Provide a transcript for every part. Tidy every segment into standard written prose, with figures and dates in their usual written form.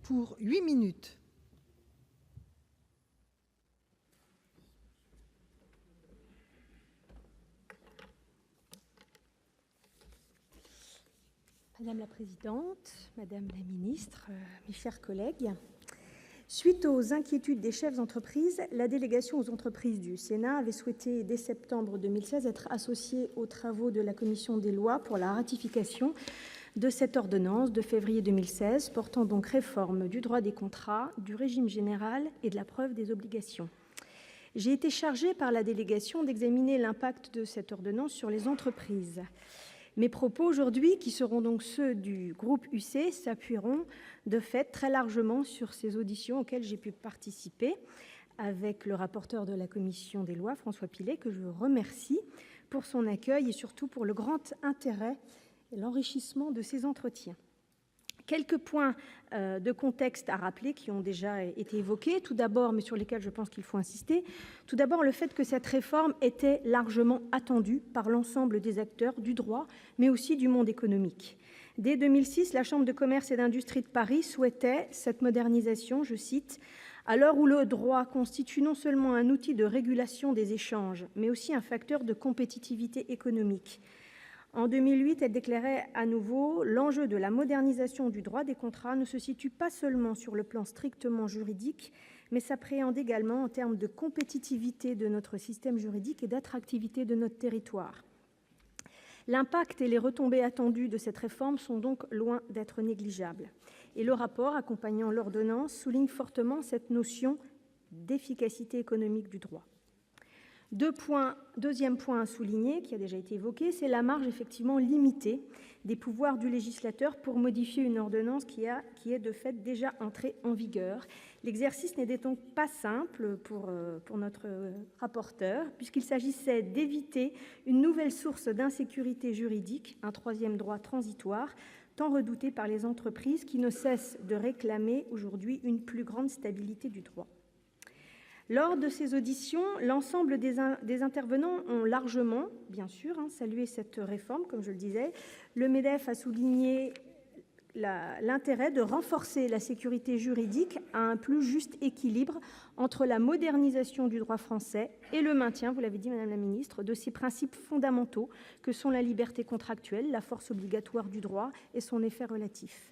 pour 8 minutes. Madame la Présidente, Madame la Ministre, mes chers collègues, suite aux inquiétudes des chefs d'entreprise, la délégation aux entreprises du Sénat avait souhaité, dès septembre 2016, être associée aux travaux de la Commission des lois pour la ratification de cette ordonnance de février 2016, portant donc réforme du droit des contrats, du régime général et de la preuve des obligations. J'ai été chargée par la délégation d'examiner l'impact de cette ordonnance sur les entreprises. Mes propos aujourd'hui, qui seront donc ceux du groupe UC, s'appuieront de fait très largement sur ces auditions auxquelles j'ai pu participer avec le rapporteur de la Commission des lois, François Pillet, que je remercie pour son accueil et surtout pour le grand intérêt et l'enrichissement de ces entretiens. Quelques points de contexte à rappeler qui ont déjà été évoqués. Tout d'abord, mais sur lesquels je pense qu'il faut insister, tout d'abord le fait que cette réforme était largement attendue par l'ensemble des acteurs du droit, mais aussi du monde économique. Dès 2006, la Chambre de commerce et d'industrie de Paris souhaitait cette modernisation, je cite, « à l'heure où le droit constitue non seulement un outil de régulation des échanges, mais aussi un facteur de compétitivité économique ». En 2008, elle déclarait à nouveau « l'enjeu de la modernisation du droit des contrats ne se situe pas seulement sur le plan strictement juridique, mais s'appréhende également en termes de compétitivité de notre système juridique et d'attractivité de notre territoire ». L'impact et les retombées attendues de cette réforme sont donc loin d'être négligeables. Et le rapport accompagnant l'ordonnance souligne fortement cette notion d'efficacité économique du droit. Deuxième point à souligner, qui a déjà été évoqué, c'est la marge effectivement limitée des pouvoirs du législateur pour modifier une ordonnance qui est de fait déjà entrée en vigueur. L'exercice n'était donc pas simple pour notre rapporteur, puisqu'il s'agissait d'éviter une nouvelle source d'insécurité juridique, un troisième droit transitoire, tant redouté par les entreprises qui ne cessent de réclamer aujourd'hui une plus grande stabilité du droit. Lors de ces auditions, l'ensemble des intervenants ont largement, bien sûr, salué cette réforme, comme je le disais. Le MEDEF a souligné l'intérêt de renforcer la sécurité juridique à un plus juste équilibre entre la modernisation du droit français et le maintien, vous l'avez dit Madame la Ministre, de ces principes fondamentaux que sont la liberté contractuelle, la force obligatoire du droit et son effet relatif.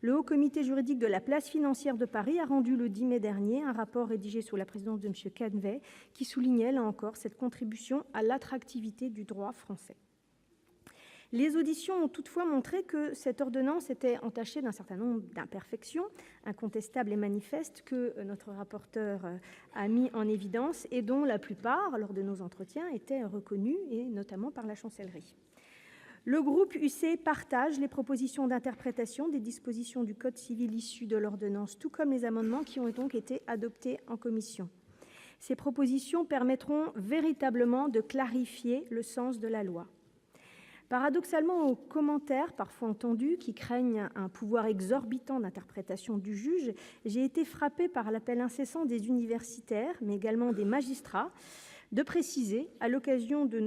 Le Haut Comité juridique de la place financière de Paris a rendu le 10 mai dernier un rapport rédigé sous la présidence de M. Canevet qui soulignait, là encore, cette contribution à l'attractivité du droit français. Les auditions ont toutefois montré que cette ordonnance était entachée d'un certain nombre d'imperfections, incontestables et manifestes, que notre rapporteur a mis en évidence et dont la plupart, lors de nos entretiens, étaient reconnues, et notamment par la chancellerie. Le groupe UC partage les propositions d'interprétation des dispositions du Code civil issues de l'ordonnance, tout comme les amendements qui ont donc été adoptés en commission. Ces propositions permettront véritablement de clarifier le sens de la loi. Paradoxalement, aux commentaires parfois entendus qui craignent un pouvoir exorbitant d'interprétation du juge, j'ai été frappée par l'appel incessant des universitaires, mais également des magistrats, de préciser, à l'occasion de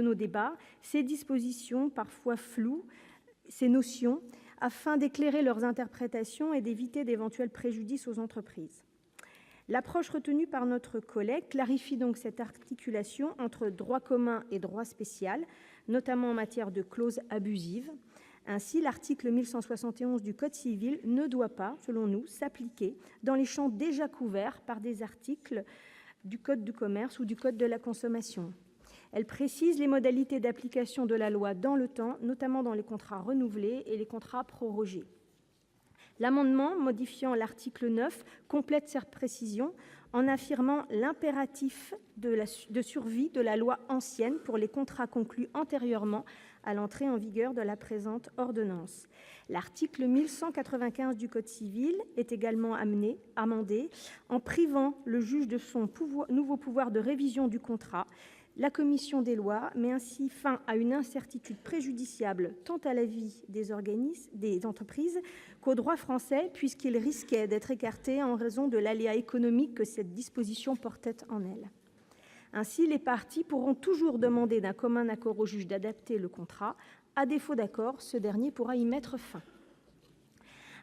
nos débats, ces dispositions parfois floues, ces notions, afin d'éclairer leurs interprétations et d'éviter d'éventuels préjudices aux entreprises. L'approche retenue par notre collègue clarifie donc cette articulation entre droit commun et droit spécial, notamment en matière de clauses abusives. Ainsi, l'article 1171 du Code civil ne doit pas, selon nous, s'appliquer dans les champs déjà couverts par des articles du Code du commerce ou du Code de la consommation. Elle précise les modalités d'application de la loi dans le temps, notamment dans les contrats renouvelés et les contrats prorogés. L'amendement modifiant l'article 9 complète cette précision en affirmant l'impératif de survie de la loi ancienne pour les contrats conclus antérieurement à l'entrée en vigueur de la présente ordonnance. L'article 1195 du Code civil est également amendé en privant le juge de son nouveau pouvoir de révision du contrat. La commission des lois met ainsi fin à une incertitude préjudiciable tant à la vie des entreprises qu'au droit français, puisqu'il risquait d'être écarté en raison de l'aléa économique que cette disposition portait en elle. Ainsi, les parties pourront toujours demander d'un commun accord au juge d'adapter le contrat. À défaut d'accord, ce dernier pourra y mettre fin.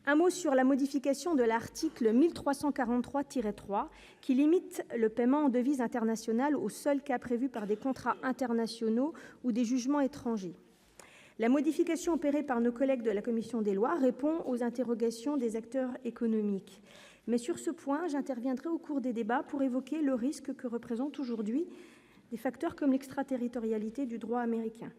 Un mot sur la modification de l'article 1343-3 qui limite le paiement en devises internationales aux seuls cas prévus par des contrats internationaux ou des jugements étrangers. La modification opérée par nos collègues de la commission des lois répond aux interrogations des acteurs économiques. Mais sur ce point, j'interviendrai au cours des débats pour évoquer le risque que représentent aujourd'hui des facteurs comme l'extraterritorialité du droit américain.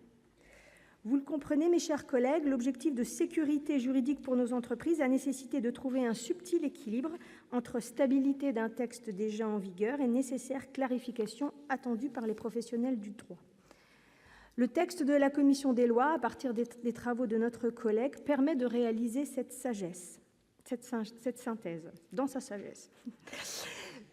Vous le comprenez, mes chers collègues, l'objectif de sécurité juridique pour nos entreprises a nécessité de trouver un subtil équilibre entre stabilité d'un texte déjà en vigueur et nécessaire clarification attendue par les professionnels du droit. Le texte de la commission des lois, à partir des travaux de notre collègue, permet de réaliser cette synthèse, dans sa sagesse.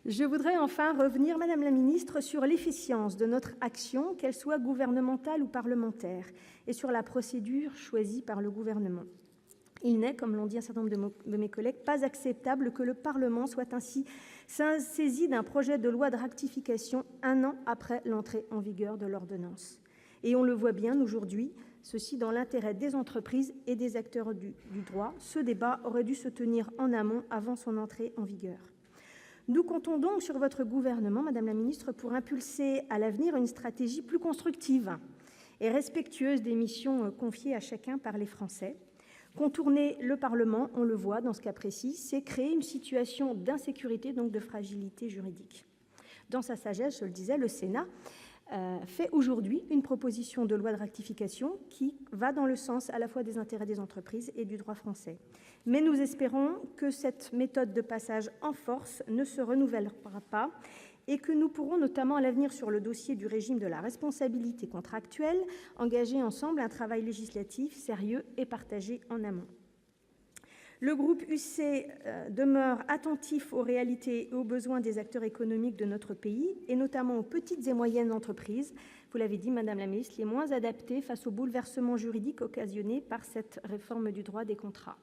Je voudrais enfin revenir, Madame la Ministre, sur l'efficience de notre action, qu'elle soit gouvernementale ou parlementaire, et sur la procédure choisie par le gouvernement. Il n'est, comme l'ont dit un certain nombre de mes collègues, pas acceptable que le Parlement soit ainsi saisi d'un projet de loi de rectification 1 an après l'entrée en vigueur de l'ordonnance. Et on le voit bien aujourd'hui, ceci dans l'intérêt des entreprises et des acteurs du droit. Ce débat aurait dû se tenir en amont, avant son entrée en vigueur. Nous comptons donc sur votre gouvernement, Madame la Ministre, pour impulser à l'avenir une stratégie plus constructive et respectueuse des missions confiées à chacun par les Français. Contourner le Parlement, on le voit dans ce cas précis, c'est créer une situation d'insécurité, donc de fragilité juridique. Dans sa sagesse, je le disais, le Sénat fait aujourd'hui une proposition de loi de rectification qui va dans le sens à la fois des intérêts des entreprises et du droit français. Mais nous espérons que cette méthode de passage en force ne se renouvellera pas et que nous pourrons, notamment à l'avenir sur le dossier du régime de la responsabilité contractuelle, engager ensemble un travail législatif sérieux et partagé en amont. Le groupe UC demeure attentif aux réalités et aux besoins des acteurs économiques de notre pays, et notamment aux petites et moyennes entreprises, vous l'avez dit, Madame la Ministre, les moins adaptées face aux bouleversements juridiques occasionnés par cette réforme du droit des contrats.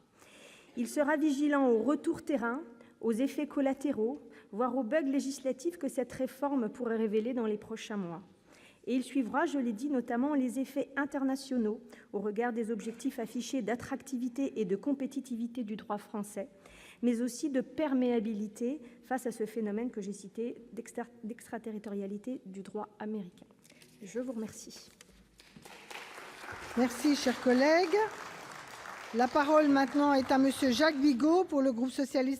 Il sera vigilant au retour terrain, aux effets collatéraux, voire aux bugs législatifs que cette réforme pourrait révéler dans les prochains mois. Et il suivra, je l'ai dit, notamment les effets internationaux au regard des objectifs affichés d'attractivité et de compétitivité du droit français, mais aussi de perméabilité face à ce phénomène que j'ai cité d'extraterritorialité du droit américain. Je vous remercie. Merci, chers collègues. La parole maintenant est à Monsieur Jacques Bigot pour le groupe socialiste.